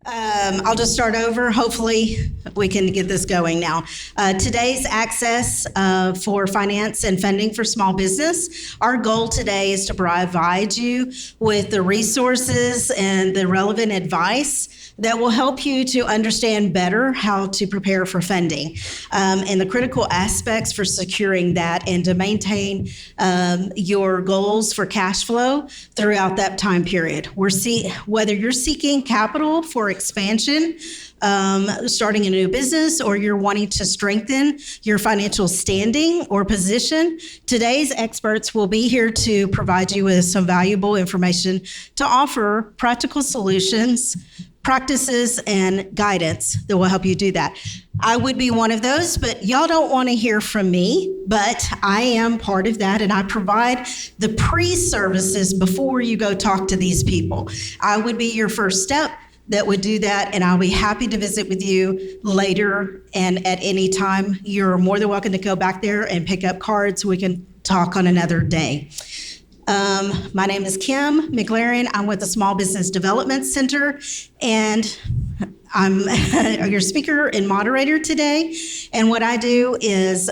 I'll just start over. Hopefully, we can get this going now. Today's access for finance and funding for small business. Our goal today is to provide you with the resources and the relevant advice that will help you to understand better how to prepare for funding and the critical aspects for securing that and to maintain your goals for cash flow throughout that time period. Whether you're seeking capital for expansion, starting a new business, or you're wanting to strengthen your financial standing or position, today's experts will be here to provide you with some valuable information to offer practical solutions, practices, and guidance that will help you do that. I would be one of those, but y'all don't want to hear from me, but I am part of that, and I provide the pre-services before you go talk to these people. I would be your first step that would do that, and I'll be happy to visit with you later and at any time. You're more than welcome to go back there and pick up cards. We can talk on another day. My name is Kim McLerran. I'm with the Small Business Development Center, and I'm your speaker and moderator today. And what I do is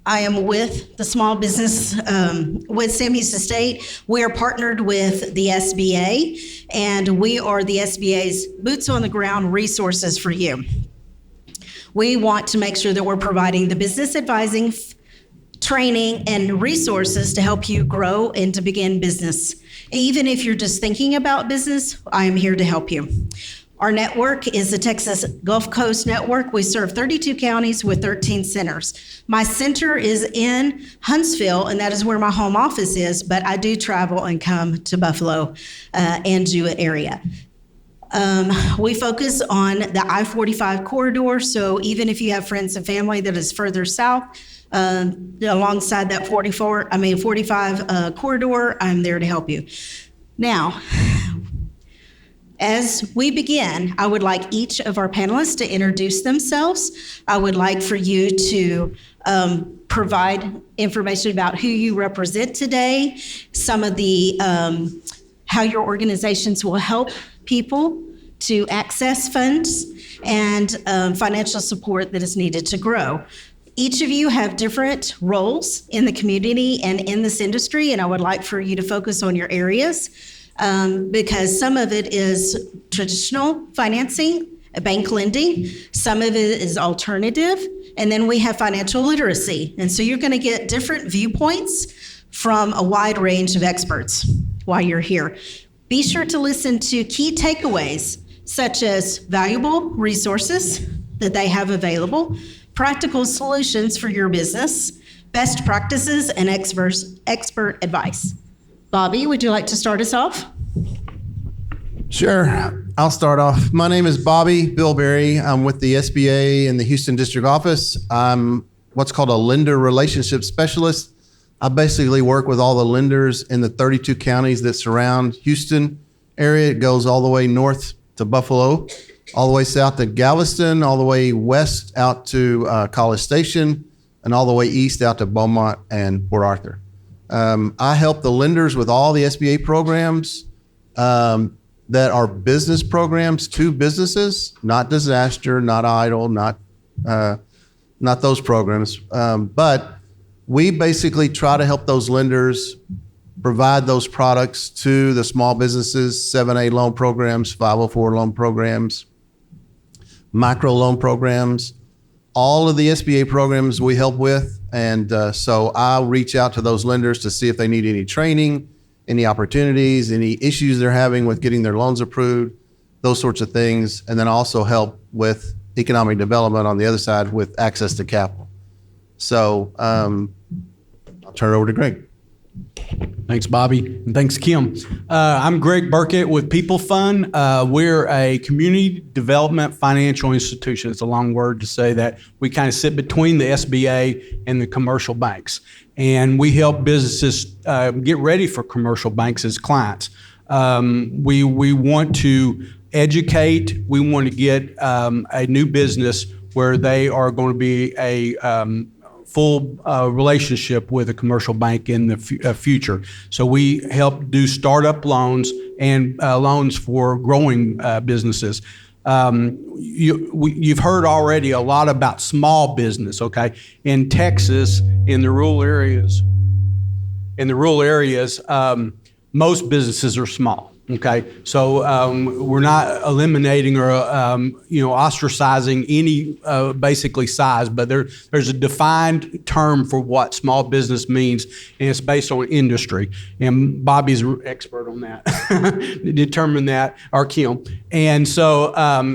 I am with the small business, with Sam Houston State. We are partnered with the SBA, and we are the SBA's boots on the ground resources for you. We want to make sure that we're providing the business advising, training, and resources to help you grow and to begin business. Even if you're just thinking about business, I am here to help you. Our network is the Texas Gulf Coast Network. We serve 32 counties with 13 centers. My center is in Huntsville, and that is where my home office is, but I do travel and come to Buffalo and Jewett area. We focus on the I-45 corridor, so even if you have friends and family that is further south, alongside that 45 corridor, I'm there to help you. Now, as we begin, I would like each of our panelists to introduce themselves. I would like for you to provide information about who you represent today, some of the, how your organizations will help people to access funds and financial support that is needed to grow. Each of you have different roles in the community and in this industry, and I would like for you to focus on your areas because some of it is traditional financing, bank lending, some of it is alternative, and then we have financial literacy. And so you're going to get different viewpoints from a wide range of experts while you're here. Be sure to listen to key takeaways, such as valuable resources that they have available, practical solutions for your business, best practices, and expert advice. Bobby, would you like to start us off? Sure, I'll start off. My name is Bobby Bilberry. I'm with the SBA in the Houston District Office. I'm what's called a lender relationship specialist. I basically work with all the lenders in the 32 counties that surround Houston area. It goes all the way north to Buffalo, all the way south to Galveston, all the way west out to College Station, and all the way east out to Beaumont and Port Arthur. I help the lenders with all the SBA programs that are business programs to businesses, not disaster, not idle, not those programs. But we basically try to help those lenders provide those products to the small businesses, 7A loan programs, 504 loan programs, micro loan programs, all of the SBA programs we help with. And so I'll reach out to those lenders to see if they need any training, any opportunities, any issues they're having with getting their loans approved, those sorts of things. And then also help with economic development on the other side with access to capital. So I'll turn it over to Greg. Thanks, Bobby, and thanks, Kim. I'm Greg Burkett with PeopleFund. We're a community development financial institution. It's a long word to say that. We kind of sit between the SBA and the commercial banks, and we help businesses get ready for commercial banks as clients. We want to educate. We want to get a new business where they are going to be full relationship with a commercial bank in the future. So we help do startup loans and loans for growing businesses. You've heard already a lot about small business, okay? In Texas, in the rural areas, most businesses are small. Okay, so we're not eliminating or ostracizing any basically size, but there's a defined term for what small business means, and it's based on industry. And Bobby's an expert on that, determine that, or Kim. And so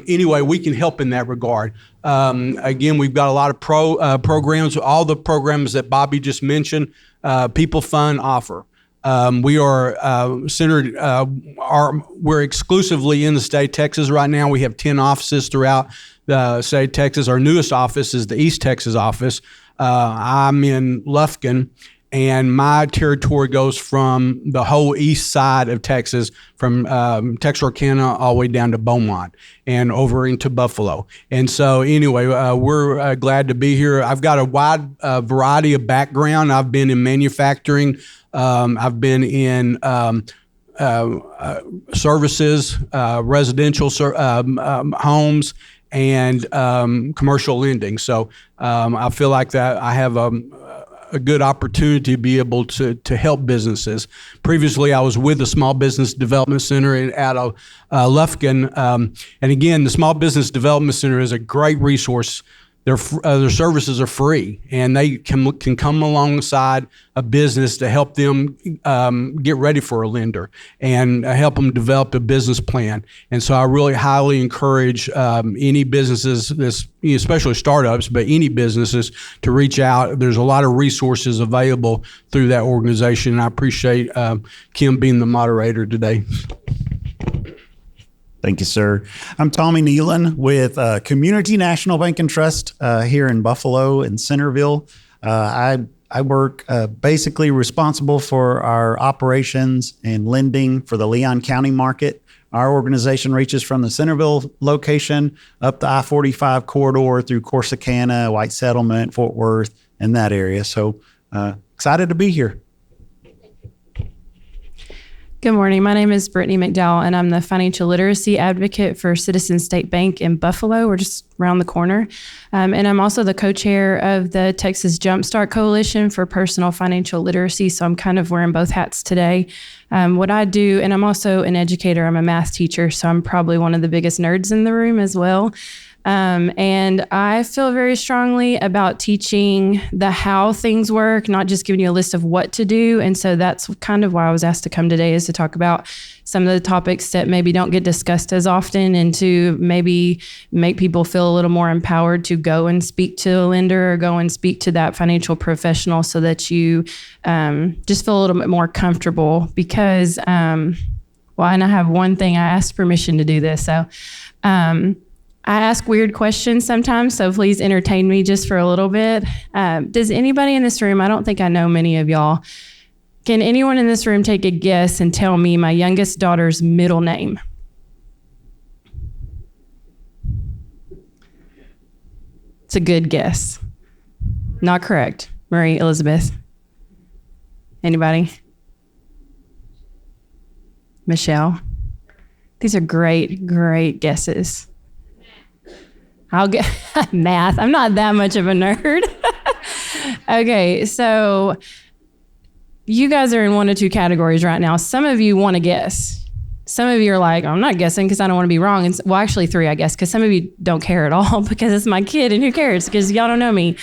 anyway, we can help in that regard. Again, we've got a lot of programs. All the programs that Bobby just mentioned, PeopleFund offer. We are centered, we're exclusively in the state of Texas right now. We have 10 offices throughout the state of Texas. Our newest office is the East Texas office. I'm in Lufkin, and my territory goes from the whole east side of Texas, from Texarkana all the way down to Beaumont and over into Buffalo. And so anyway, we're glad to be here. I've got a wide variety of background. I've been in manufacturing. I've been in services, residential homes, and commercial lending. So I feel like that I have a good opportunity to be able to help businesses. Previously, I was with the Small Business Development Center out of Lufkin. And again, the Small Business Development Center is a great resource. Their services are free, and they can come alongside a business to help them get ready for a lender and help them develop a business plan. And so I really highly encourage any businesses, especially startups, but any businesses, to reach out. There's a lot of resources available through that organization, and I appreciate Kim being the moderator today. Thank you, sir. I'm Tommy Neyland with Community National Bank and Trust here in Buffalo and Centerville. I work basically responsible for our operations and lending for the Leon County market. Our organization reaches from the Centerville location up the I-45 corridor through Corsicana, White Settlement, Fort Worth, and that area. So excited to be here. Good morning. My name is Brittney McDowell, and I'm the financial literacy advocate for Citizens State Bank in Buffalo. We're just around the corner. And I'm also the co-chair of the Texas Jumpstart Coalition for Personal Financial Literacy, so I'm kind of wearing both hats today. What I do, and I'm also an educator, I'm a math teacher, so I'm probably one of the biggest nerds in the room as well. And I feel very strongly about teaching the how things work, not just giving you a list of what to do. And so that's kind of why I was asked to come today, is to talk about some of the topics that maybe don't get discussed as often, and to maybe make people feel a little more empowered to go and speak to a lender or go and speak to that financial professional, so that you just feel a little bit more comfortable. Because, and I have one thing, I asked permission to do this. So, I ask weird questions sometimes, so please entertain me just for a little bit. Does anybody in this room, I don't think I know many of y'all, can anyone in this room take a guess and tell me my youngest daughter's middle name? It's a good guess. Not correct. Marie Elizabeth. Anybody? Michelle? These are great, great guesses. I'll get math. I'm not that much of a nerd. Okay, so you guys are in one of two categories right now. Some of you want to guess. Some of you are like, I'm not guessing because I don't want to be wrong. And well, actually three, I guess, because some of you don't care at all because it's my kid, and who cares because y'all don't know me.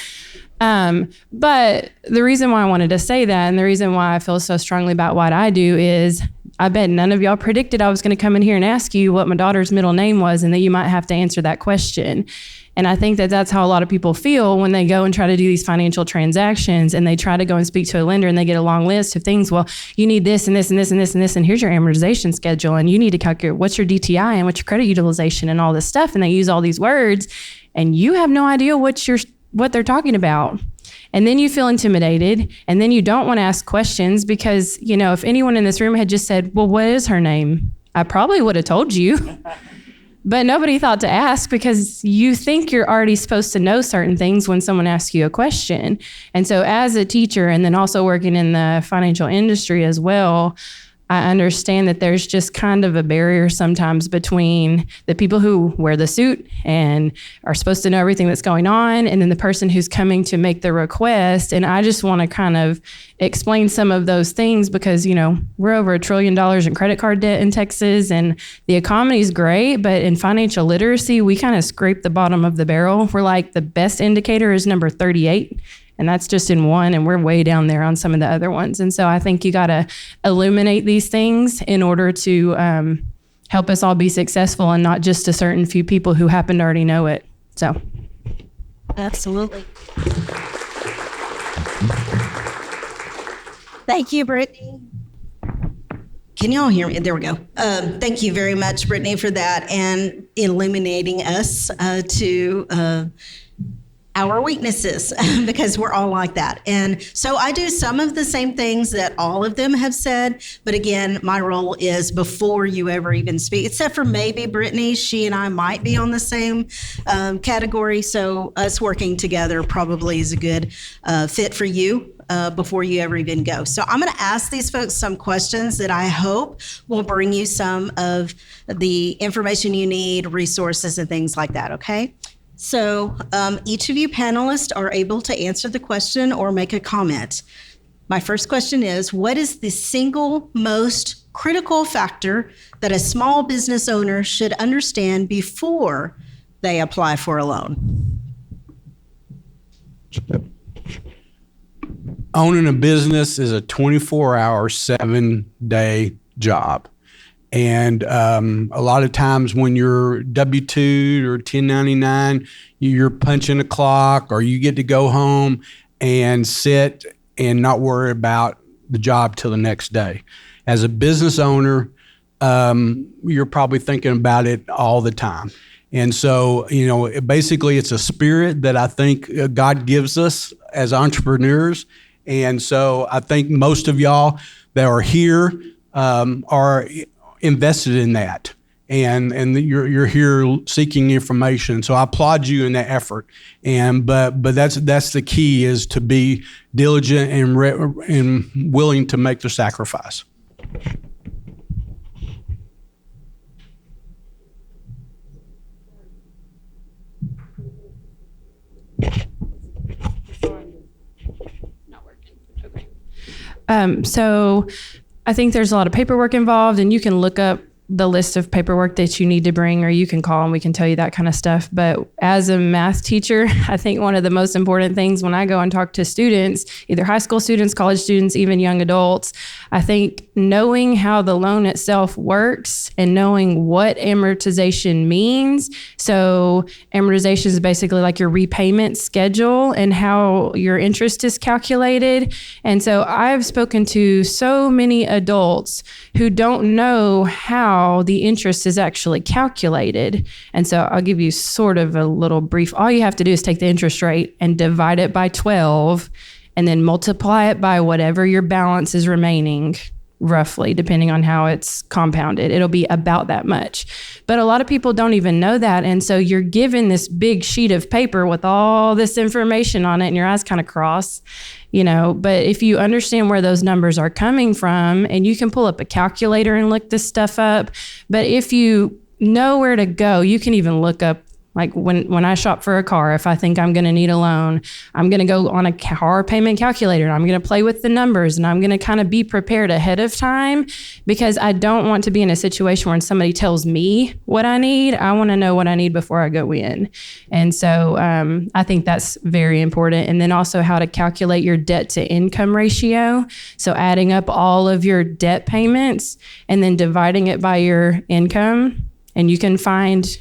But the reason why I wanted to say that, and the reason why I feel so strongly about what I do, is I bet none of y'all predicted I was going to come in here and ask you what my daughter's middle name was, and that you might have to answer that question. And I think that that's how a lot of people feel when they go and try to do these financial transactions, and they try to go and speak to a lender, and they get a long list of things. Well, you need this and this and this and this and this, and here's your amortization schedule, and you need to calculate what's your DTI and what's your credit utilization and all this stuff. And they use all these words, and you have no idea what they're talking about. And then you feel intimidated, and then you don't want to ask questions because, you know, if anyone in this room had just said, well, what is her name? I probably would have told you. But nobody thought to ask because you think you're already supposed to know certain things when someone asks you a question. And so as a teacher and then also working in the financial industry as well, I understand that there's just kind of a barrier sometimes between the people who wear the suit and are supposed to know everything that's going on, and then the person who's coming to make the request. And I just want to kind of explain some of those things because, you know, we're over $1 trillion in credit card debt in Texas, and the economy is great, but in financial literacy, we kind of scrape the bottom of the barrel. We're like, the best indicator is number 38. And that's just in one, and we're way down there on some of the other ones. And so I think you got to illuminate these things in order to help us all be successful and not just a certain few people who happen to already know it. So. Absolutely. Thank you, Brittney. Can y'all hear me? There we go. Thank you very much, Brittney, for that and illuminating us to our weaknesses because we're all like that. And so I do some of the same things that all of them have said. But again, my role is before you ever even speak, except for maybe Brittney. She and I might be on the same category. So us working together probably is a good fit for you before you ever even go. So I'm going to ask these folks some questions that I hope will bring you some of the information you need, resources, and things like that. Okay. So each of you panelists are able to answer the question or make a comment. My first question is, what is the single most critical factor that a small business owner should understand before they apply for a loan? Owning a business is a 24-hour, 7-day job. And a lot of times when you're W-2 or 1099, you're punching a clock, or you get to go home and sit and not worry about the job till the next day. As a business owner, you're probably thinking about it all the time. And so, you know, basically it's a spirit that I think God gives us as entrepreneurs. And so I think most of y'all that are here are invested in that, and you're here seeking information. So I applaud you in that effort. And but that's the key, is to be diligent and willing to make the sacrifice. So I think there's a lot of paperwork involved, and you can look up the list of paperwork that you need to bring, or you can call and we can tell you that kind of stuff. But as a math teacher, I think one of the most important things when I go and talk to students, either high school students, college students, even young adults, I think knowing how the loan itself works and knowing what amortization means. So amortization is basically like your repayment schedule and how your interest is calculated. And so I've spoken to so many adults who don't know how the interest is actually calculated. And so I'll give you sort of a little brief. All you have to do is take the interest rate and divide it by 12 and then multiply it by whatever your balance is remaining, roughly, depending on how it's compounded. It'll be about that much. But a lot of people don't even know that. And so you're given this big sheet of paper with all this information on it, and your eyes kind of cross, you know. But if you understand where those numbers are coming from, and you can pull up a calculator and look this stuff up. But if you know where to go, you can even look up, like when I shop for a car, if I think I'm going to need a loan, I'm going to go on a car payment calculator, and I'm going to play with the numbers, and I'm going to kind of be prepared ahead of time, because I don't want to be in a situation where somebody tells me what I need. I want to know what I need before I go in. And so I think that's very important. And then also how to calculate your debt to income ratio. So adding up all of your debt payments and then dividing it by your income. And you can find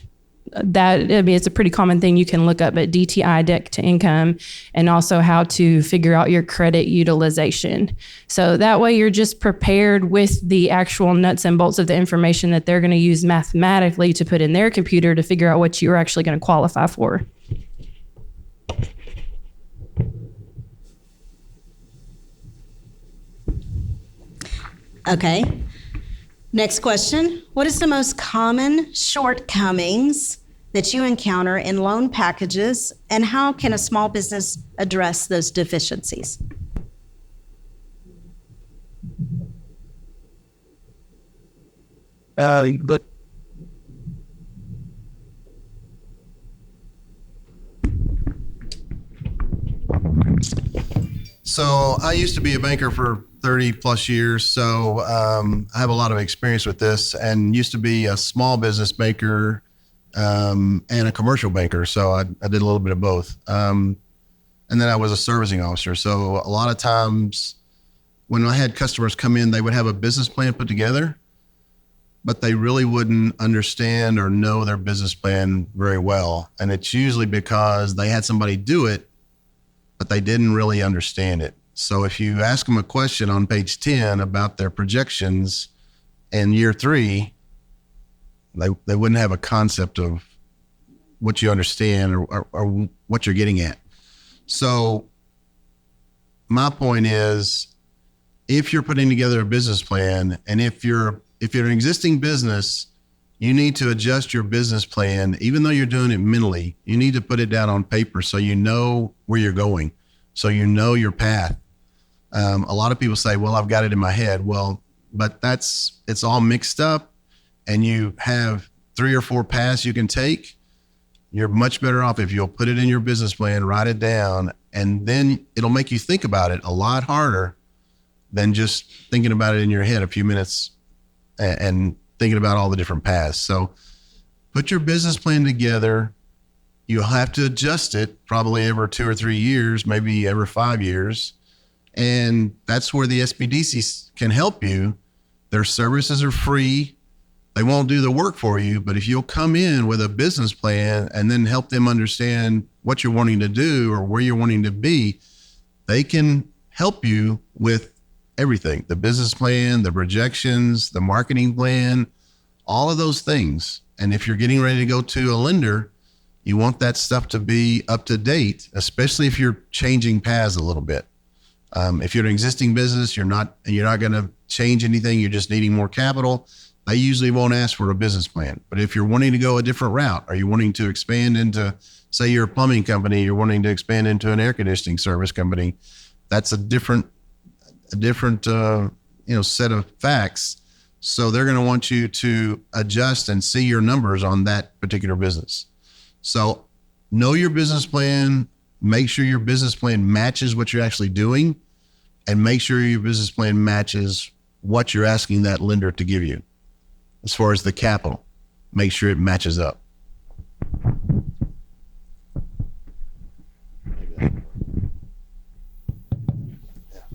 that, I mean, it's a pretty common thing you can look up at DTI, debt to income, and also how to figure out your credit utilization. So that way you're just prepared with the actual nuts and bolts of the information that they're going to use mathematically to put in their computer to figure out what you're actually going to qualify for. Okay. Next question. What is the most common shortcomings that you encounter in loan packages, and how can a small business address those deficiencies? But So I used to be a banker for 30 plus years. So I have a lot of experience with this, and used to be a small business banker and a commercial banker. So I did a little bit of both. And then I was a servicing officer. So a lot of times when I had customers come in, they would have a business plan put together, but they really wouldn't understand or know their business plan very well. And it's usually because they had somebody do it, but they didn't really understand it. So if you ask them a question on page 10 about their projections in year 3, they wouldn't have a concept of what you understand or what you're getting at. So my point is, if you're putting together a business plan, and if you're an existing business, you need to adjust your business plan. Even though you're doing it mentally, you need to put it down on paper so you know where you're going, so you know your path. A lot of people say, well, I've got it in my head. Well, but it's all mixed up, and you have 3 or 4 paths you can take. You're much better off if you'll put it in your business plan, write it down, and then it'll make you think about it a lot harder than just thinking about it in your head a few minutes and thinking about all the different paths. So put your business plan together. You'll have to adjust it probably every 2 or 3 years, maybe every 5 years. And that's where the SBDC can help you. Their services are free. They won't do the work for you, but if you'll come in with a business plan and then help them understand what you're wanting to do or where you're wanting to be, they can help you with everything: the business plan, the projections, the marketing plan, all of those things. And if you're getting ready to go to a lender, you want that stuff to be up to date, especially if you're changing paths a little bit. If you're an existing business, you're not going to change anything, you're just needing more capital, they usually won't ask for a business plan. But if you're wanting to go a different route, or you're wanting to expand into, say you're a plumbing company, you're wanting to expand into an air conditioning service company, that's a different set of facts. So they're going to want you to adjust and see your numbers on that particular business. So know your business plan, make sure your business plan matches what you're actually doing, and make sure your business plan matches what you're asking that lender to give you. As far as the capital, make sure it matches up.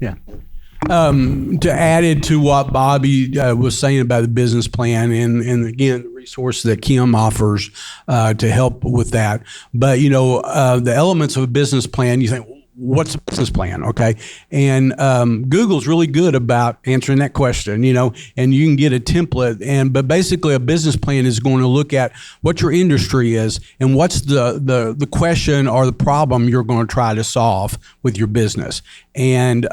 Yeah. To add it to what Bobby was saying about the business plan, and again, the resources that Kim offers to help with that. But, the elements of a business plan, you think, what's a business plan? Okay. And Google's really good about answering that question, and you can get a template. But basically a business plan is going to look at what your industry is and what's the question or the problem you're going to try to solve with your business. And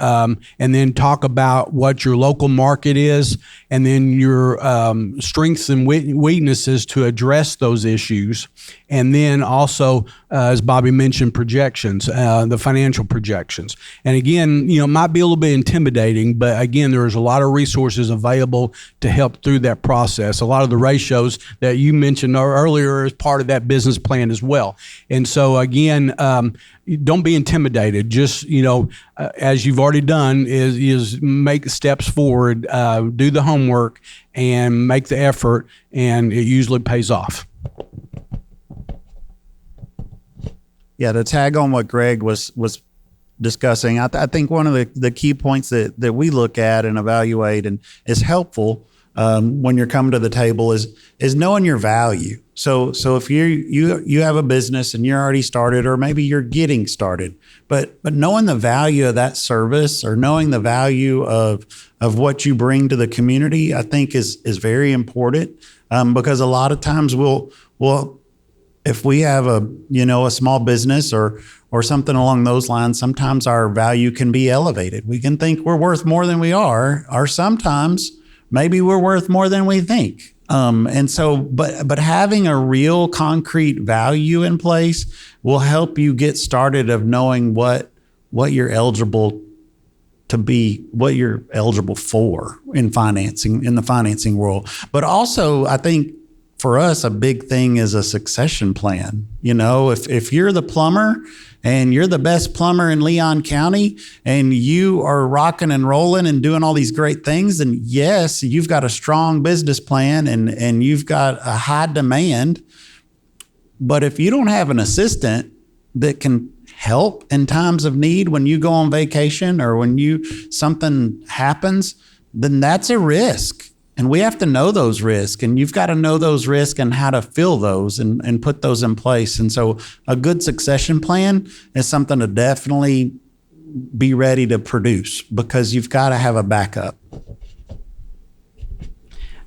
then talk about what your local market is, and then your strengths and weaknesses to address those issues. And then also, as Bobby mentioned, projections, the financial projections. And again, it might be a little bit intimidating, but again, there's a lot of resources available to help through that process. A lot of the ratios that you mentioned earlier is part of that business plan as well. And so again, don't be intimidated. Just, as you've already done, is make steps forward, do the homework, and make the effort, and it usually pays off. Yeah, to tag on what Greg was discussing, I think one of the key points that we look at and evaluate and is helpful when you're coming to the table is knowing your value. So if you have a business and you're already started, or maybe you're getting started, but knowing the value of that service, or knowing the value of what you bring to the community, I think is very important, because a lot of times we'll if we have a small business or something along those lines, sometimes our value can be elevated. We can think we're worth more than we are, or sometimes maybe we're worth more than we think. And so, but having a real concrete value in place will help you get started of knowing what you're eligible to be, what you're eligible for in the financing world. But also, I think for us, a big thing is a succession plan. If you're the plumber and you're the best plumber in Leon County and you are rocking and rolling and doing all these great things, then yes, you've got a strong business plan and you've got a high demand. But if you don't have an assistant that can help in times of need when you go on vacation or when something happens, then that's a risk. And we have to know those risks, and you've got to know those risks and how to fill those and put those in place. And so a good succession plan is something to definitely be ready to produce, because you've got to have a backup.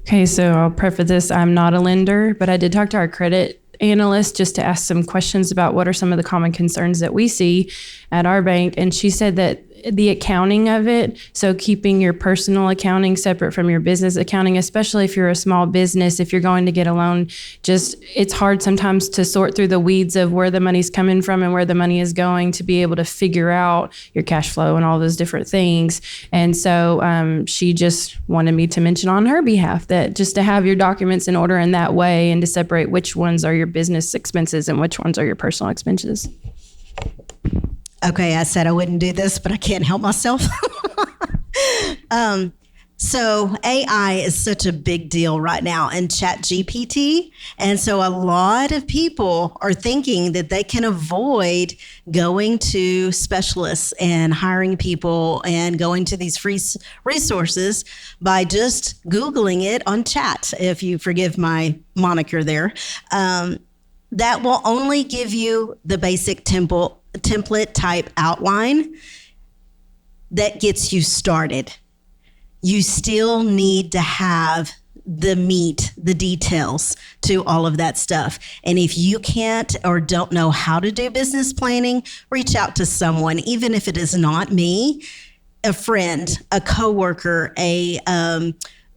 Okay, so I'll preface this. I'm not a lender, but I did talk to our credit analyst just to ask some questions about what are some of the common concerns that we see at our bank. And she said that the accounting of it, so keeping your personal accounting separate from your business accounting, especially if you're a small business, if you're going to get a loan, it's hard sometimes to sort through the weeds of where the money's coming from and where the money is going to be able to figure out your cash flow and all those different things. And so she just wanted me to mention on her behalf that just to have your documents in order in that way and to separate which ones are your business expenses and which ones are your personal expenses. Okay, I said I wouldn't do this, but I can't help myself. So AI is such a big deal right now in ChatGPT. And so a lot of people are thinking that they can avoid going to specialists and hiring people and going to these free resources by just Googling it on chat, if you forgive my moniker there. That will only give you the basic template type outline that gets you started. You still need to have the meat, the details to all of that stuff. And if you can't or don't know how to do business planning, reach out to someone, even if it is not me, a friend, a coworker, a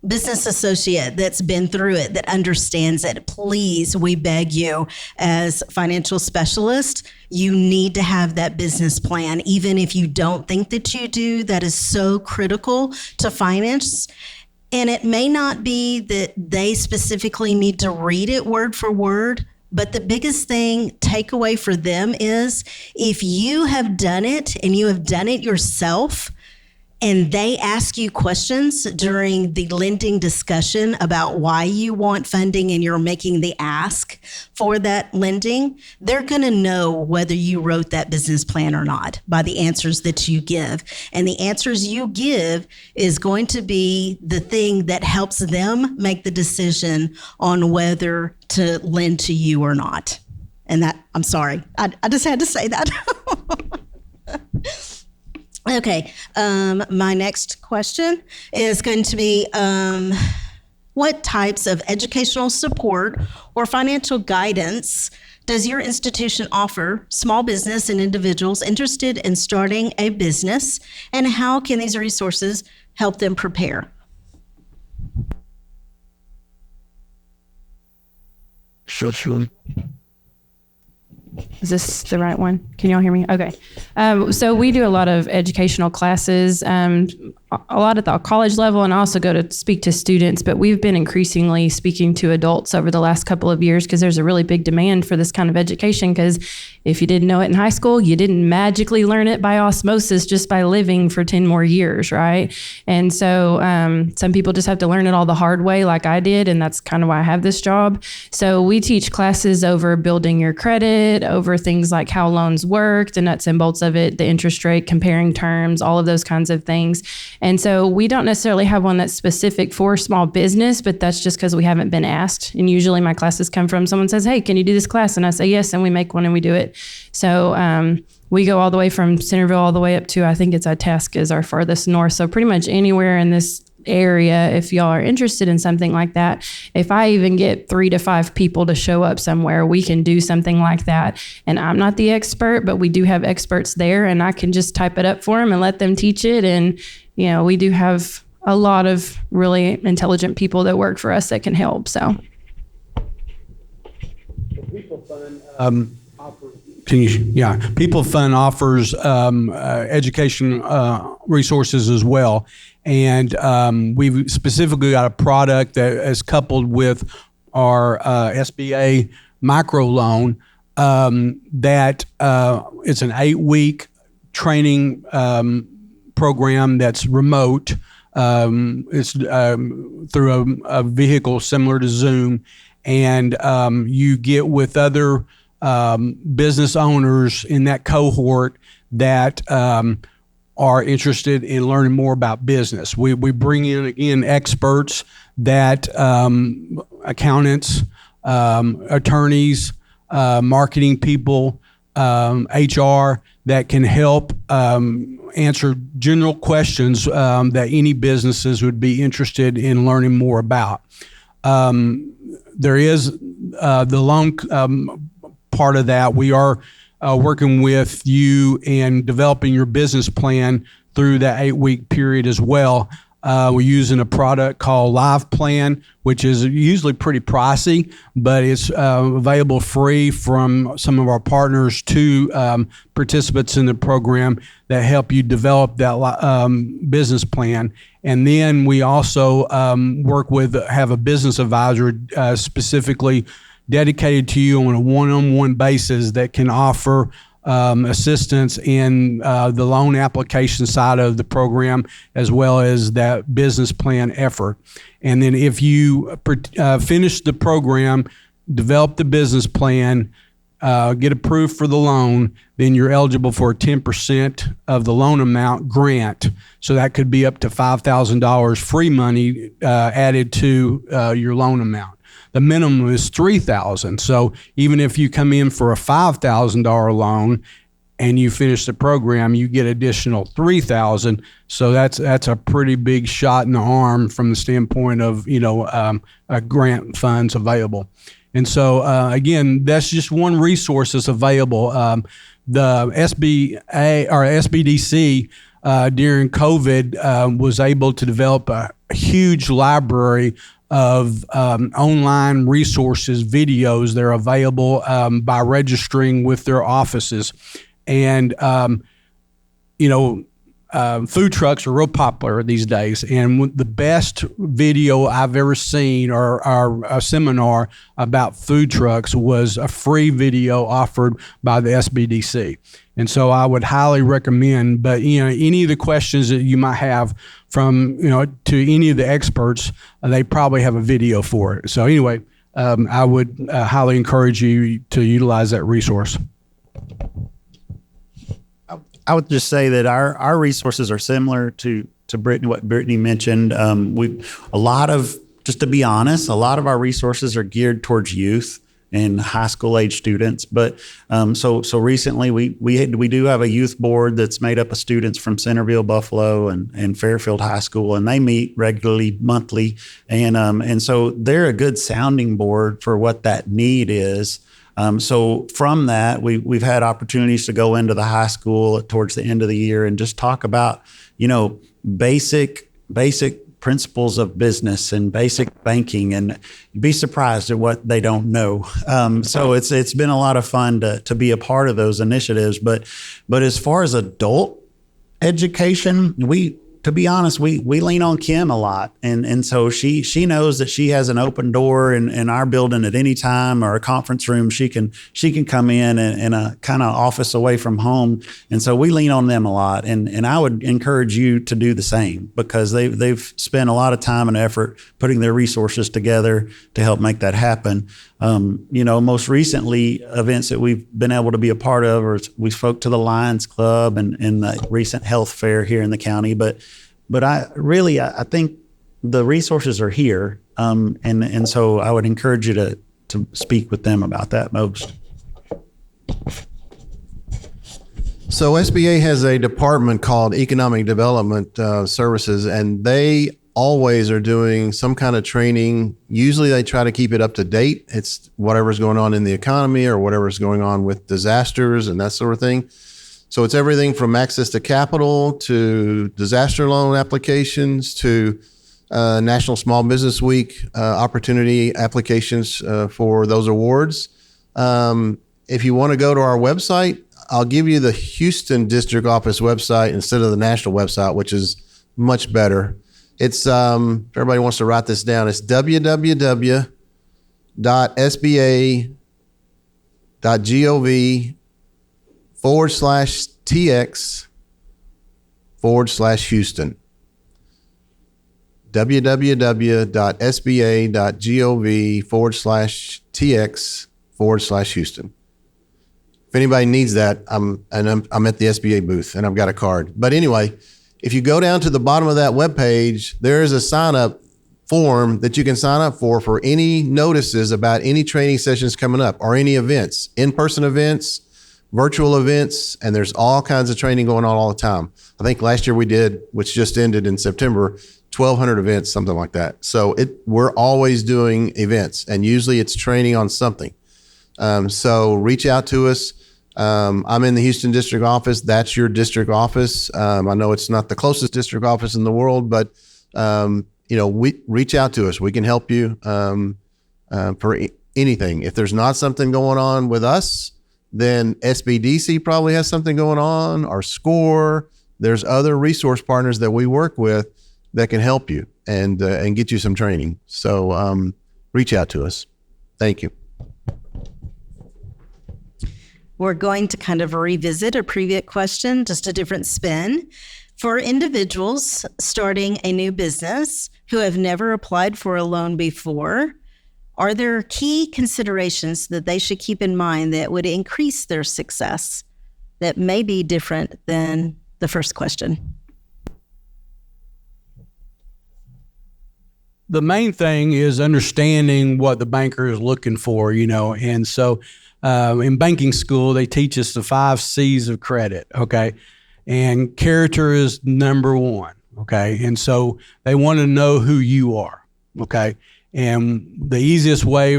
business associate that's been through it, that understands it. Please, we beg you, as financial specialists, you need to have that business plan. Even if you don't think that you do, that is so critical to finance. And it may not be that they specifically need to read it word for word, but the biggest takeaway for them is if you have done it and you have done it yourself, and they ask you questions during the lending discussion about why you want funding and you're making the ask for that lending, they're going to know whether you wrote that business plan or not by the answers that you give. And the answers you give is going to be the thing that helps them make the decision on whether to lend to you or not. And that, I'm sorry, I just had to say that. Okay, my next question is going to be, what types of educational support or financial guidance does your institution offer small business and individuals interested in starting a business, and how can these resources help them prepare? Sure. Is this the right one? Can y'all hear me? Okay. So we do a lot of educational classes, a lot at the college level, and I also go to speak to students, but we've been increasingly speaking to adults over the last couple of years because there's a really big demand for this kind of education, because if you didn't know it in high school, you didn't magically learn it by osmosis just by living for 10 more years, right? And so some people just have to learn it all the hard way like I did, and that's kind of why I have this job. So we teach classes over building your credit, over things like how loans work, the nuts and bolts of it, the interest rate, comparing terms, all of those kinds of things. And so we don't necessarily have one that's specific for small business, but that's just because we haven't been asked. And usually my classes come from someone says, hey, can you do this class? And I say yes, and we make one and we do it. So we go all the way from Centerville all the way up to, I think it's Itasca is our farthest north. So pretty much anywhere in this area, if y'all are interested in something like that, if I even get 3 to 5 people to show up somewhere, we can do something like that. And I'm not the expert, but we do have experts there, and I can just type it up for them and let them teach it. And, you know, we do have a lot of really intelligent people that work for us that can help. So. PeopleFund offers education resources as well, and we've specifically got a product that is coupled with our SBA microloan that it's an 8-week training program that's remote. It's through a vehicle similar to Zoom, and you get with other business owners in that cohort that are interested in learning more about business. We bring in, again, experts that accountants, attorneys, marketing people, HR, that can help answer general questions that any businesses would be interested in learning more about. There is the loan part of that. We are working with you and developing your business plan through that 8-week period as well. We're using a product called Live Plan, which is usually pretty pricey, but it's available free from some of our partners to participants in the program that help you develop that business plan. And then we also have a business advisor specifically dedicated to you on a one-on-one basis that can offer assistance in the loan application side of the program, as well as that business plan effort. And then if you finish the program, develop the business plan, get approved for the loan, then you're eligible for a 10% of the loan amount grant. So that could be up to $5,000 free money added to your loan amount. The minimum is $3,000. So even if you come in for a $5,000 loan and you finish the program, you get additional $3,000. So that's a pretty big shot in the arm from the standpoint of grant funds available. And so again, that's just one resource that's available. The SBA or SBDC during COVID was able to develop a huge library of online resources, videos. They're available by registering with their offices. And, food trucks are real popular these days. And the best video I've ever seen or a seminar about food trucks was a free video offered by the SBDC. And so I would highly recommend, but any of the questions that you might have from, to any of the experts, they probably have a video for it. So anyway, I would highly encourage you to utilize that resource. I would just say that our resources are similar to Brittney, what Brittney mentioned. Just to be honest, a lot of our resources are geared towards youth and high school age students. But so recently we do have a youth board that's made up of students from Centerville, Buffalo, and Fairfield High School, and they meet regularly, monthly, and so they're a good sounding board for what that need is. So from that, we've had opportunities to go into the high school towards the end of the year and just talk about, basic principles of business and basic banking, and you'd be surprised at what they don't know. So it's been a lot of fun to be a part of those initiatives. But as far as adult education, to be honest, we lean on Kim a lot. And so she knows that she has an open door in our building at any time, or a conference room. She can come in a kind of office away from home. And so we lean on them a lot. And I would encourage you to do the same, because they've spent a lot of time and effort putting their resources together to help make that happen. Most recently, events that we've been able to be a part of, or we spoke to the Lions Club and the recent health fair here in the county. But I think the resources are here, and so I would encourage you to speak with them about that most. So SBA has a department called Economic Development Services, and they always are doing some kind of training. Usually they try to keep it up to date. It's whatever's going on in the economy or whatever's going on with disasters and that sort of thing. So it's everything from access to capital to disaster loan applications to National Small Business Week opportunity applications for those awards. If you want to go to our website, I'll give you the Houston District Office website instead of the national website, which is much better. It's, if everybody wants to write this down, it's www.sba.gov/TX/Houston. www.sba.gov/TX/Houston. If anybody needs that, I'm at the SBA booth and I've got a card. But anyway, if you go down to the bottom of that webpage, there is a sign up form that you can sign up for any notices about any training sessions coming up or any events, in-person events, virtual events, and there's all kinds of training going on all the time. I think last year we did, which just ended in September, 1,200 events, something like that. So we're always doing events, and usually it's training on something. So reach out to us. I'm in the Houston district office. That's your district office. I know it's not the closest district office in the world, but we reach out to us. We can help you for anything. If there's not something going on with us, then SBDC probably has something going on, or SCORE. There's other resource partners that we work with that can help you and get you some training. So reach out to us. Thank you. We're going to kind of revisit a previous question, just a different spin. For individuals starting a new business who have never applied for a loan before, are there key considerations that they should keep in mind that would increase their success that may be different than the first question? The main thing is understanding what the banker is looking for, and so in banking school, they teach us the 5 C's of credit, okay? And character is number 1, okay? And so they want to know who you are, okay? And the easiest way,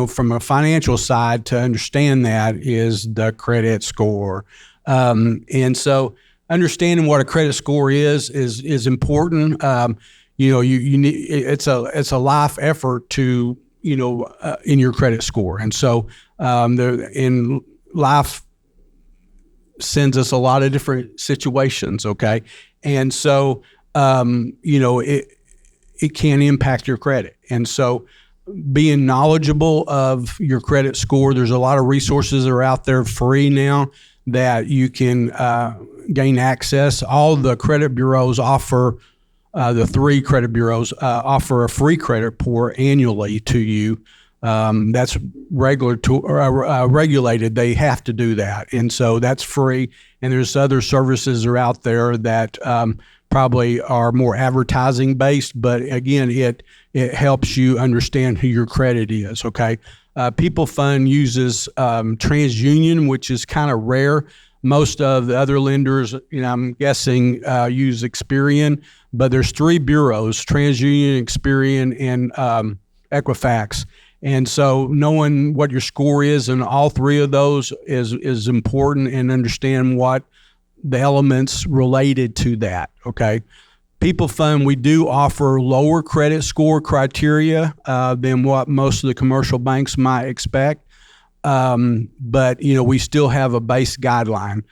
from a financial side to understand that is the credit score. And so understanding what a credit score is important. You need, it's a life effort to, in your credit score. And so in life sends us a lot of different situations, okay? And so, it can impact your credit. And so being knowledgeable of your credit score, there's a lot of resources that are out there free now that you can gain access. All the credit bureaus offer, the 3 credit bureaus offer a free credit report annually to you. That's regulated. They have to do that. And so that's free. And there's other services that are out there that probably are more advertising based, but again, it helps you understand who your credit is, okay? PeopleFund uses TransUnion, which is kind of rare. Most of the other lenders, I'm guessing, use Experian, but there's 3 bureaus, TransUnion, Experian, and Equifax. And so knowing what your score is in all 3 of those is important, and understand what the elements related to that, okay? PeopleFund, we do offer lower credit score criteria than what most of the commercial banks might expect. But, we still have a base guideline.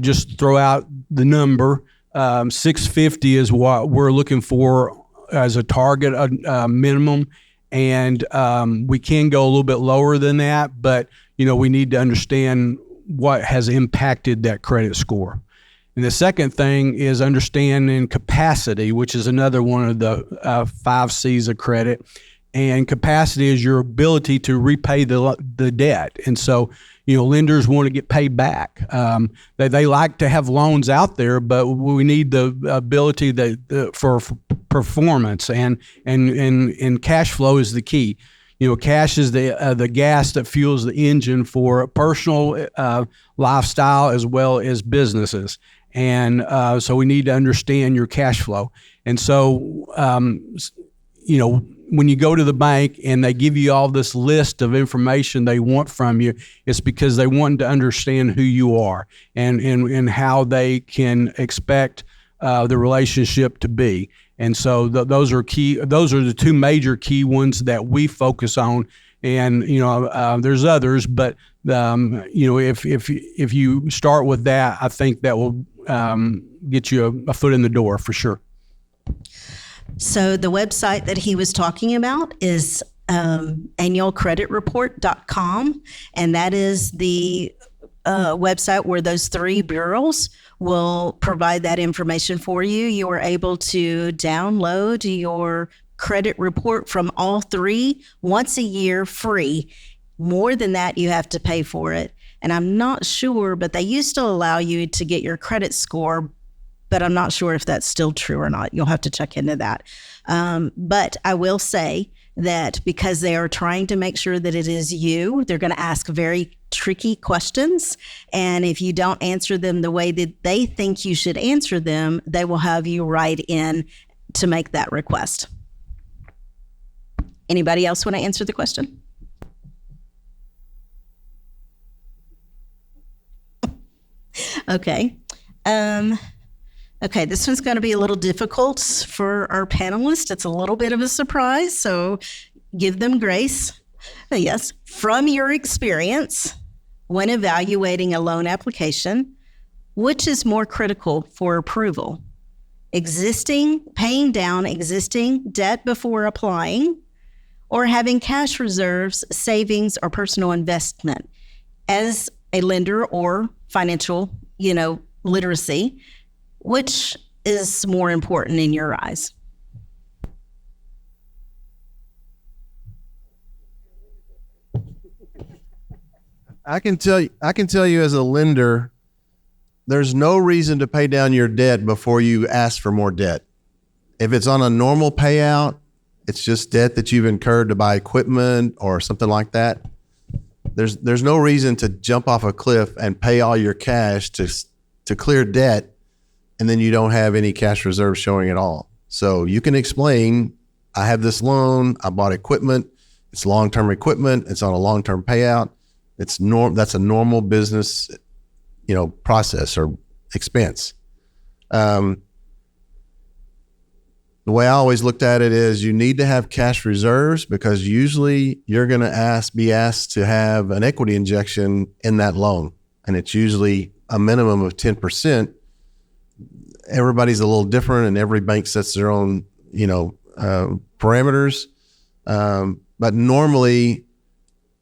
Just throw out the number. 650 is what we're looking for as a target minimum. And we can go a little bit lower than that, but, we need to understand what has impacted that credit score. And the second thing is understanding capacity, which is another one of the 5 C's of credit. And capacity is your ability to repay the debt. And so, lenders want to get paid back. They like to have loans out there, but we need the ability for performance, and cash flow is the key. Cash is the gas that fuels the engine for personal lifestyle as well as businesses. And so we need to understand your cash flow. And so, when you go to the bank and they give you all this list of information they want from you, it's because they want to understand who you are and how they can expect the relationship to be. And so those are key. Those are the two major key ones that we focus on. And there's others, but if you start with that, I think that will get you a foot in the door for sure. So the website that he was talking about is annualcreditreport.com, and that is the website where those three bureaus will provide that information for you. You are able to download your credit report from all three once a year free. More than that, you have to pay for it. And I'm not sure, but they used to allow you to get your credit score, but I'm not sure if that's still true or not. You'll have to check into that. But I will say that because they are trying to make sure that it is you, they're going to ask very tricky questions. And if you don't answer them the way that they think you should answer them, they will have you write in to make that request. Anybody else want to answer the question? Okay. Okay, this one's going to be a little difficult for our panelists. It's a little bit of a surprise, so give them grace. Yes. From your experience, when evaluating a loan application, which is more critical for approval? Paying down existing debt before applying, or having cash reserves, savings, or personal investment? As a lender or financial, literacy, which is more important in your eyes? I can tell you as a lender, there's no reason to pay down your debt before you ask for more debt. If it's on a normal payout, it's just debt that you've incurred to buy equipment or something like that. There's no reason to jump off a cliff and pay all your cash to clear debt, and then you don't have any cash reserves showing at all. So you can explain, I have this loan, I bought equipment, it's long-term equipment, it's on a long-term payout. That's a normal business, process or expense. The way I always looked at it is you need to have cash reserves, because usually you're going to be asked to have an equity injection in that loan. And it's usually a minimum of 10%. Everybody's a little different, and every bank sets their own, parameters. But normally,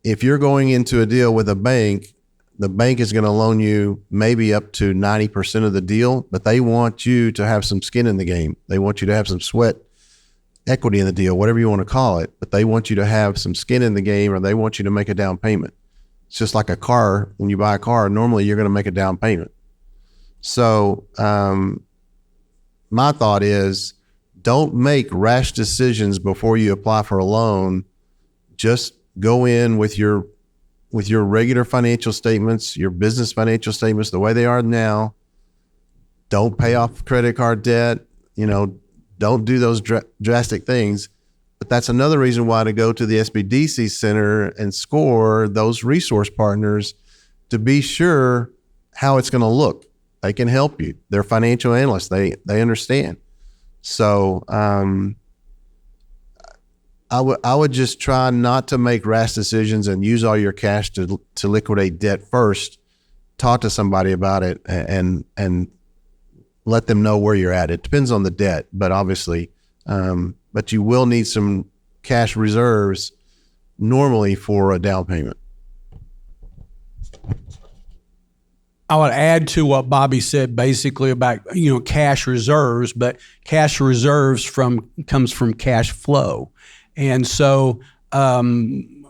if you're going into a deal with a bank, the bank is going to loan you maybe up to 90% of the deal, but they want you to have some skin in the game. They want you to have some sweat equity in the deal, whatever you want to call it, but they want you to have some skin in the game, or they want you to make a down payment. It's just like a car. When you buy a car, normally you're going to make a down payment. So my thought is, don't make rash decisions before you apply for a loan. Just go in with your regular financial statements, your business financial statements, the way they are now. Don't pay off credit card debt. Don't do those drastic things. But that's another reason why to go to the SBDC Center and score those resource partners to be sure how it's going to look. They can help you. They're financial analysts. They understand. So I would just try not to make rash decisions and use all your cash to liquidate debt first. Talk to somebody about it and let them know where you're at. It depends on the debt, but obviously, but you will need some cash reserves normally for a down payment. I would add to what Bobby said basically about, cash reserves, but cash reserves comes from cash flow. And so, ideally,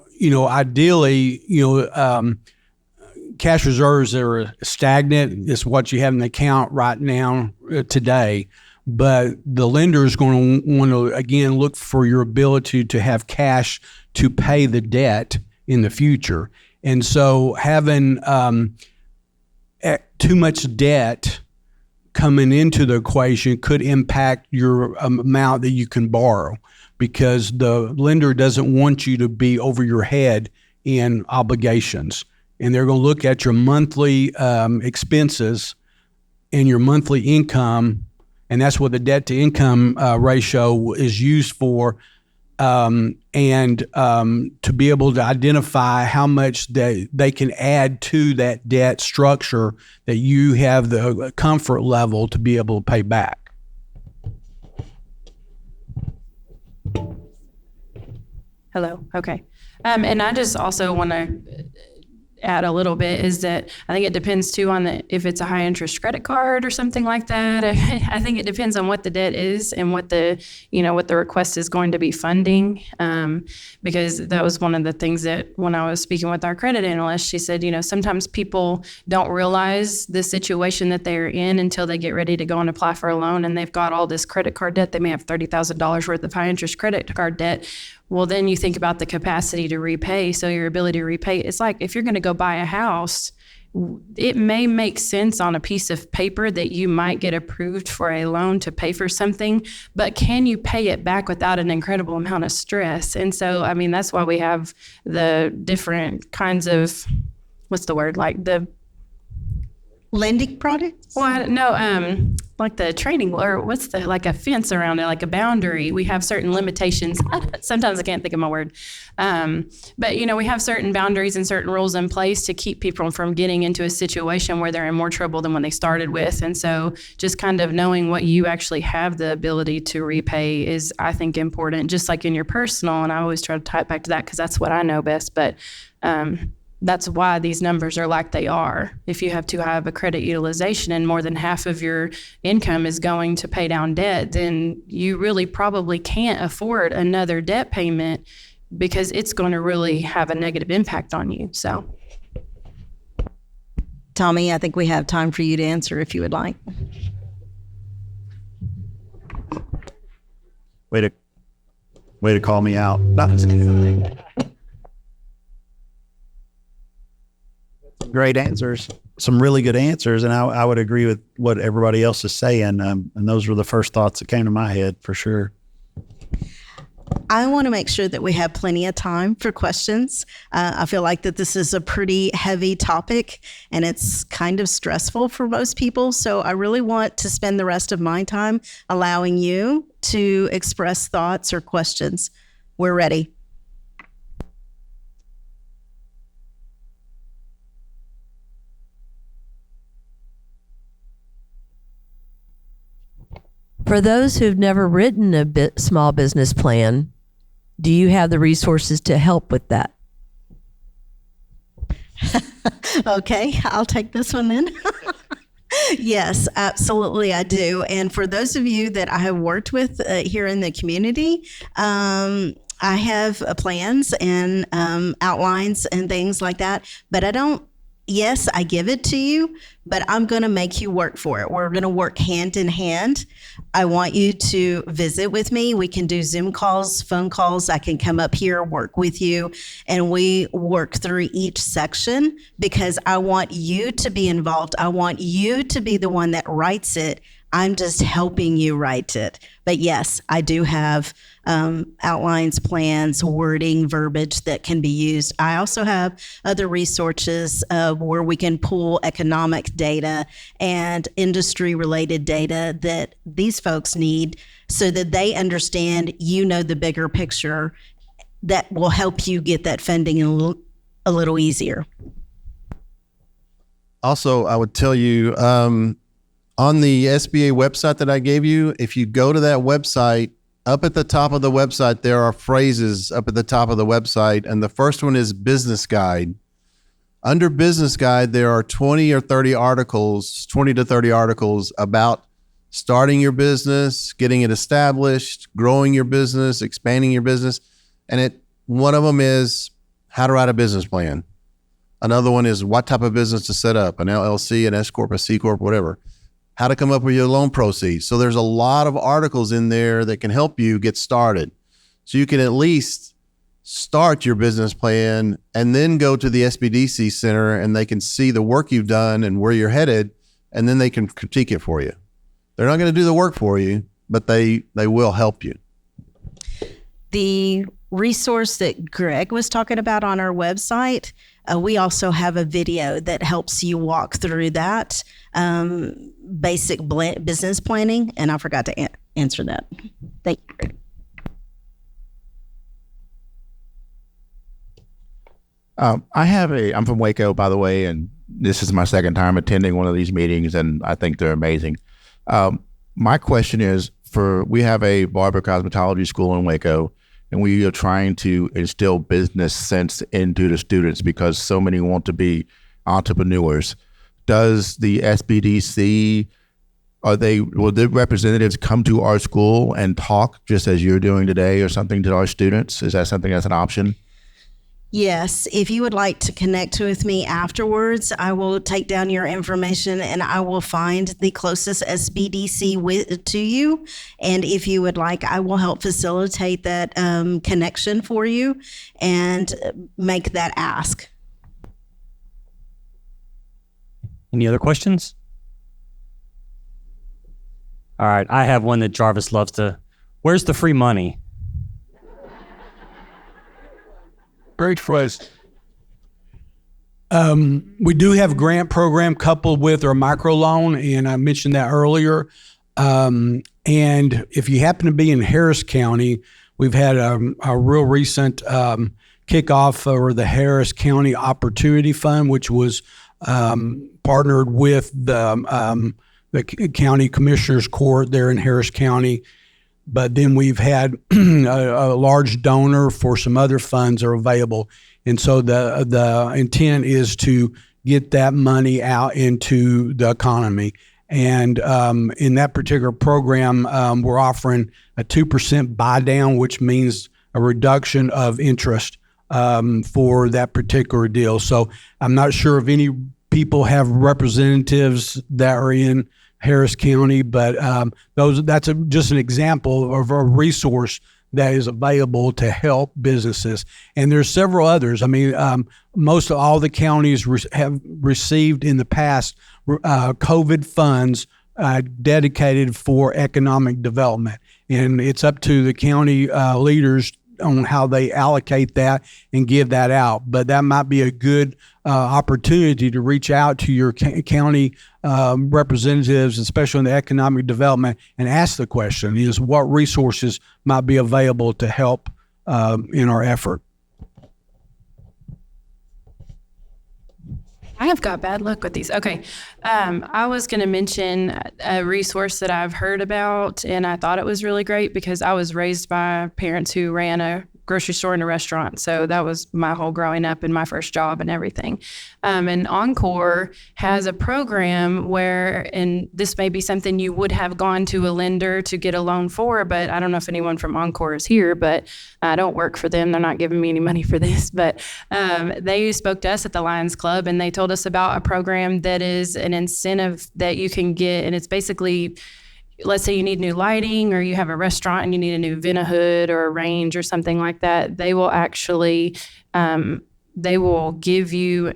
cash reserves are stagnant. It's what you have in the account right now, today. But the lender is going to want to, again, look for your ability to have cash to pay the debt in the future. And so having too much debt coming into the equation could impact your amount that you can borrow, because the lender doesn't want you to be over your head in obligations. And they're going to look at your monthly expenses and your monthly income, and that's what the debt to income ratio is used for, and to be able to identify how much they can add to that debt structure that you have the comfort level to be able to pay back. Hello. Okay. And I just also want to add a little bit is that I think it depends too on if it's a high interest credit card or something like that. I think it depends on what the debt is and what the request is going to be funding. Because that was one of the things that when I was speaking with our credit analyst, she said, sometimes people don't realize the situation that they're in until they get ready to go and apply for a loan, and they've got all this credit card debt. They may have $30,000 worth of high interest credit card debt. Well, then you think about the capacity to repay. So your ability to repay, it's like if you're going to go buy a house, it may make sense on a piece of paper that you might get approved for a loan to pay for something, but can you pay it back without an incredible amount of stress? And so, that's why we have the different kinds of, what's the word, like the Lending products? Well, no, like the training, or like a fence around it, like a boundary. We have certain limitations. Sometimes I can't think of my word. But, we have certain boundaries and certain rules in place to keep people from getting into a situation where they're in more trouble than when they started with. And so just kind of knowing what you actually have the ability to repay is, I think, important, just like in your personal. And I always try to tie it back to that because that's what I know best. But that's why these numbers are like they are. If you have too high of a credit utilization and more than half of your income is going to pay down debt, then you really probably can't afford another debt payment because it's going to really have a negative impact on you. So, Tommy, I think we have time for you to answer if you would like. Way to call me out. Great answers, some really good answers, and I would agree with what everybody else is saying. And those were the first thoughts that came to my head for sure. I want to make sure that we have plenty of time for questions. I feel like that this is a pretty heavy topic and it's kind of stressful for most people. So I really want to spend the rest of my time allowing you to express thoughts or questions. We're ready. For those who've never written a small business plan, do you have the resources to help with that? Okay, I'll take this one then. Yes, absolutely, I do. And for those of you that I have worked with here in the community, I have plans and outlines and things like that, but yes, I give it to you, but I'm going to make you work for it. We're going to work hand in hand. I want you to visit with me. We can do Zoom calls, phone calls. I can come up here, work with you, and we work through each section because I want you to be involved. I want you to be the one that writes it. I'm just helping you write it. But yes, I do have outlines, plans, wording, verbiage that can be used. I also have other resources where we can pull economic data and industry-related data that these folks need so that they understand, the bigger picture that will help you get that funding a little easier. Also, I would tell you, on the SBA website that I gave you, if you go to that website, up at the top of the website, there are phrases up at the top of the website, and the first one is business guide. Under business guide, there are 20 to 30 articles about starting your business, getting it established, growing your business, expanding your business. And one of them is how to write a business plan. Another one is what type of business to set up, an LLC, an S Corp, a C Corp, whatever. How to come up with your loan proceeds. So there's a lot of articles in there that can help you get started. So you can at least start your business plan and then go to the SBDC Center and they can see the work you've done and where you're headed, and then they can critique it for you. They're not going to do the work for you, but they will help you. the resource that Greg was talking about on our website, we also have a video that helps you walk through that basic business planning. And I forgot to answer that. Thank you. I'm from Waco, by the way, and this is my second time attending one of these meetings, and I think they're amazing. My question is, we have a barber cosmetology school in Waco, and we are trying to instill business sense into the students because so many want to be entrepreneurs. Does the SBDC, will the representatives come to our school and talk just as you're doing today or something to our students? Is that something that's an option? Yes, if you would like to connect with me afterwards, I will take down your information and I will find the closest SBDC to you. And if you would like, I will help facilitate that connection for you and make that ask. Any other questions? All right, I have one that Jarvis loves to. Where's the free money? Great question. We do have a grant program coupled with our microloan, and I mentioned that earlier. And if you happen to be in Harris County, we've had a real recent kickoff for the Harris County Opportunity Fund, which was partnered with the County Commissioners Court there in Harris County. But then we've had a large donor for some other funds are available. And so the intent is to get that money out into the economy. And in that particular program, we're offering a 2% buy down, which means a reduction of interest for that particular deal. So I'm not sure if any people have representatives that are in Harris County, but that's just an example of a resource that is available to help businesses. And there's several others. I mean, most of all the counties have received in the past COVID funds dedicated for economic development. And it's up to the county leaders on how they allocate that and give that out. But that might be a good opportunity to reach out to your county representatives, especially in the economic development, and ask the question is what resources might be available to help in our effort. I have got bad luck with these. Okay. I was going to mention a resource that I've heard about, and I thought it was really great because I was raised by parents who ran a grocery store and a restaurant. So that was my whole growing up and my first job and everything. And Encore has a program where, and this may be something you would have gone to a lender to get a loan for, but I don't know if anyone from Encore is here, but I don't work for them. They're not giving me any money for this, but they spoke to us at the Lions Club and they told us about a program that is an incentive that you can get. And it's basically, let's say you need new lighting or you have a restaurant and you need a new vent-a-hood or a range or something like that. They will actually, they will give you,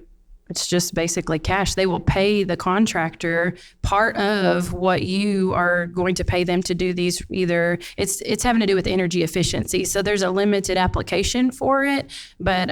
it's just basically cash. They will pay the contractor part of what you are going to pay them to do these. Either it's having to do with energy efficiency. So there's a limited application for it, but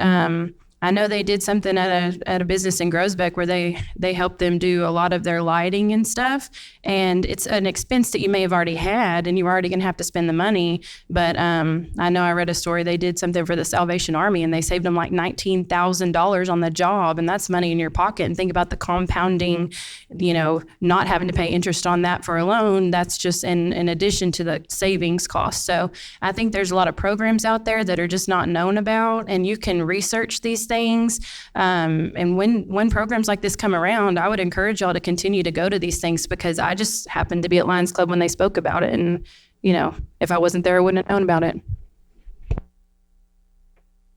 I know they did something at a business in Groesbeck where they helped them do a lot of their lighting and stuff. And it's an expense that you may have already had and you're already going to have to spend the money. But I know I read a story, they did something for the Salvation Army and they saved them like $19,000 on the job. And that's money in your pocket. And think about the compounding, not having to pay interest on that for a loan. That's just in addition to the savings cost. So I think there's a lot of programs out there that are just not known about, and you can research these things. And when programs like this come around, I would encourage y'all to continue to go to these things because I just happened to be at Lions Club when they spoke about it. And, if I wasn't there, I wouldn't have known about it.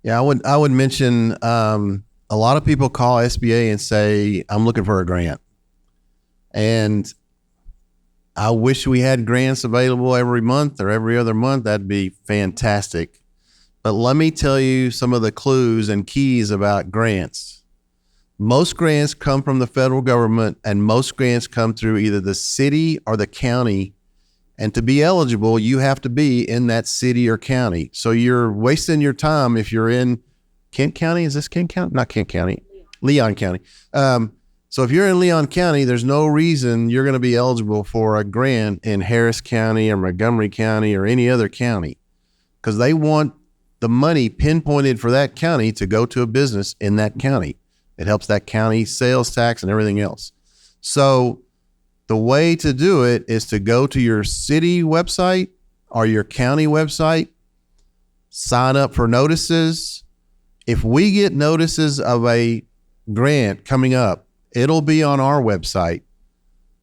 Yeah, I would mention a lot of people call SBA and say, I'm looking for a grant. And I wish we had grants available every month or every other month. That'd be fantastic. But let me tell you some of the clues and keys about grants. Most grants come from the federal government, and most grants come through either the city or the county, And to be eligible, you have to be in that city or county. So you're wasting your time if you're in Kent County. Is this Kent County? Not Kent County, Leon County. So if you're in Leon County, there's no reason you're going to be eligible for a grant in Harris County or Montgomery County or any other county, because they want the money pinpointed for that county to go to a business in that county. It helps that county sales tax and everything else. So the way to do it is to go to your city website or your county website, sign up for notices. If we get notices of a grant coming up, it'll be on our website.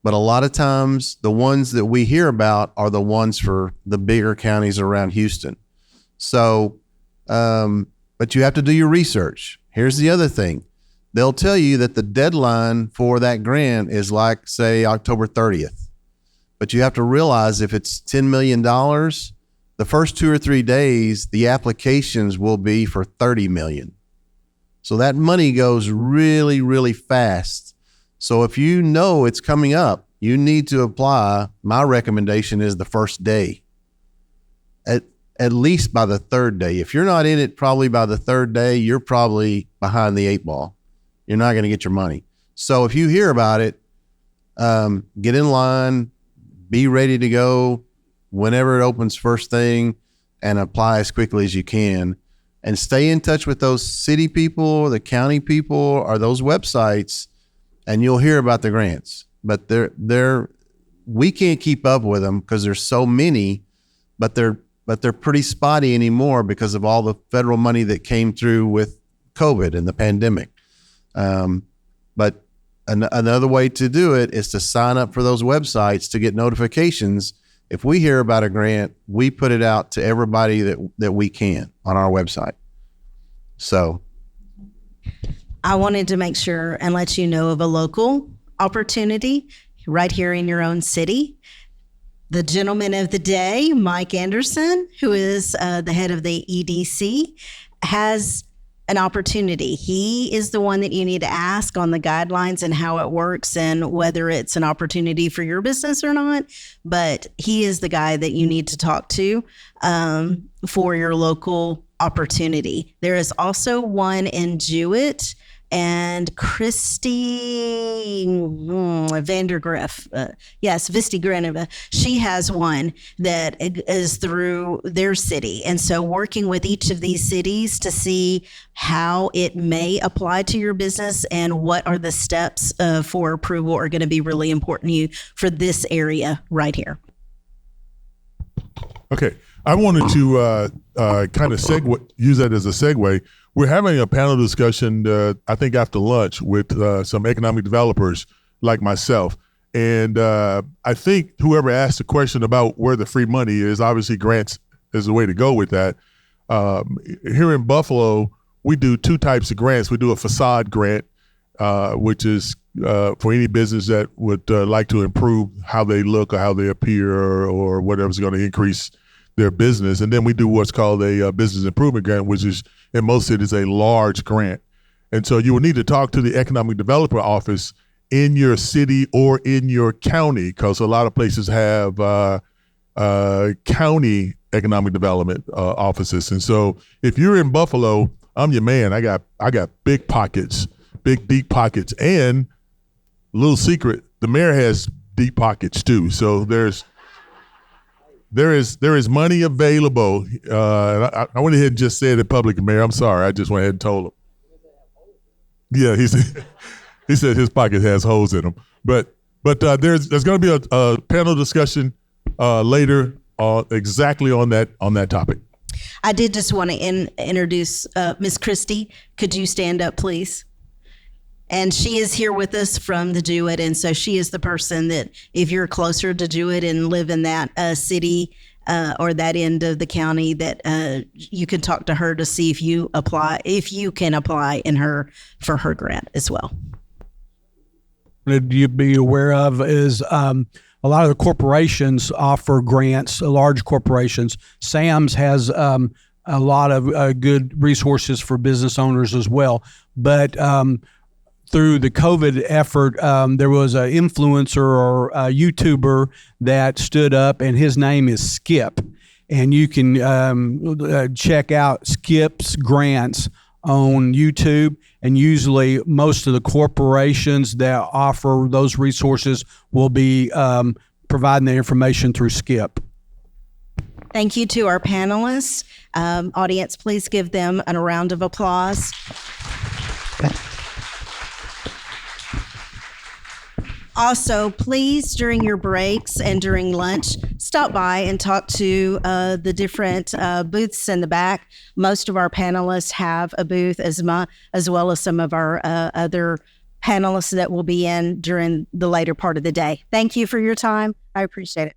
But a lot of times the ones that we hear about are the ones for the bigger counties around Houston. So, but you have to do your research. Here's the other thing. They'll tell you that the deadline for that grant is like, say, October 30th. But you have to realize if it's $10 million, the first 2 or 3 days, the applications will be for $30 million. So that money goes really, really fast. So if you know it's coming up, you need to apply. My recommendation is the first day, at least by the third day. If you're not in it probably by the third day, you're probably behind the 8 ball. You're not going to get your money. So if you hear about it, get in line, be ready to go whenever it opens first thing, and apply as quickly as you can. And stay in touch with those city people, the county people, or those websites, and you'll hear about the grants. But we can't keep up with them because there's so many, but they're pretty spotty anymore because of all the federal money that came through with COVID and the pandemic. But another way to do it is to sign up for those websites to get notifications. If we hear about a grant, we put it out to everybody that we can on our website. So I wanted to make sure and let you know of a local opportunity right here in your own city. The gentleman of the day, Mike Anderson, who is the head of the EDC, has an opportunity. He is the one that you need to ask on the guidelines and how it works and whether it's an opportunity for your business or not. But he is the guy that you need to talk to for your local opportunity. There is also one in Jewett, and Christy Vandergriff, Visti Grenova, she has one that is through their city. And so working with each of these cities to see how it may apply to your business and what are the steps for approval are going to be really important to you for this area right here. Okay. I wanted to kind of use that as a segue. We're having a panel discussion, I think after lunch, with some economic developers like myself. And I think whoever asked the question about where the free money is, obviously grants is the way to go with that. Here in Buffalo, we do 2 types of grants. We do a facade grant, which is for any business that would like to improve how they look or how they appear or whatever's going to increase their business. And then we do what's called a business improvement grant, which is in most cities a large grant. And so you will need to talk to the economic developer office in your city or in your county, because a lot of places have county economic development offices. And so if you're in Buffalo, I'm your man. I got big pockets, big deep pockets, and little secret, the mayor has deep pockets too. So there is money available. I went ahead and just said it publicly, Mayor. I'm sorry. I just went ahead and told him. Yeah, he said his pocket has holes in them. But there's going to be a panel discussion later exactly on that topic. I did just want to introduce Miss Christie. Could you stand up, please? And she is here with us from the Jewett, and so she is the person that if you're closer to Jewett and live in that city or that end of the county, that you can talk to her to see if you can apply for her grant as well. What you'd be aware of is a lot of the corporations offer grants, large corporations. Sam's has a lot of good resources for business owners as well, but through the COVID effort, there was an influencer or a YouTuber that stood up, and his name is Skip. And you can check out Skip's grants on YouTube. And usually most of the corporations that offer those resources will be providing the information through Skip. Thank you to our panelists. Audience, please give them a round of applause. Also, please, during your breaks and during lunch, stop by and talk to the different booths in the back. Most of our panelists have a booth as well as some of our other panelists that will be in during the later part of the day. Thank you for your time. I appreciate it.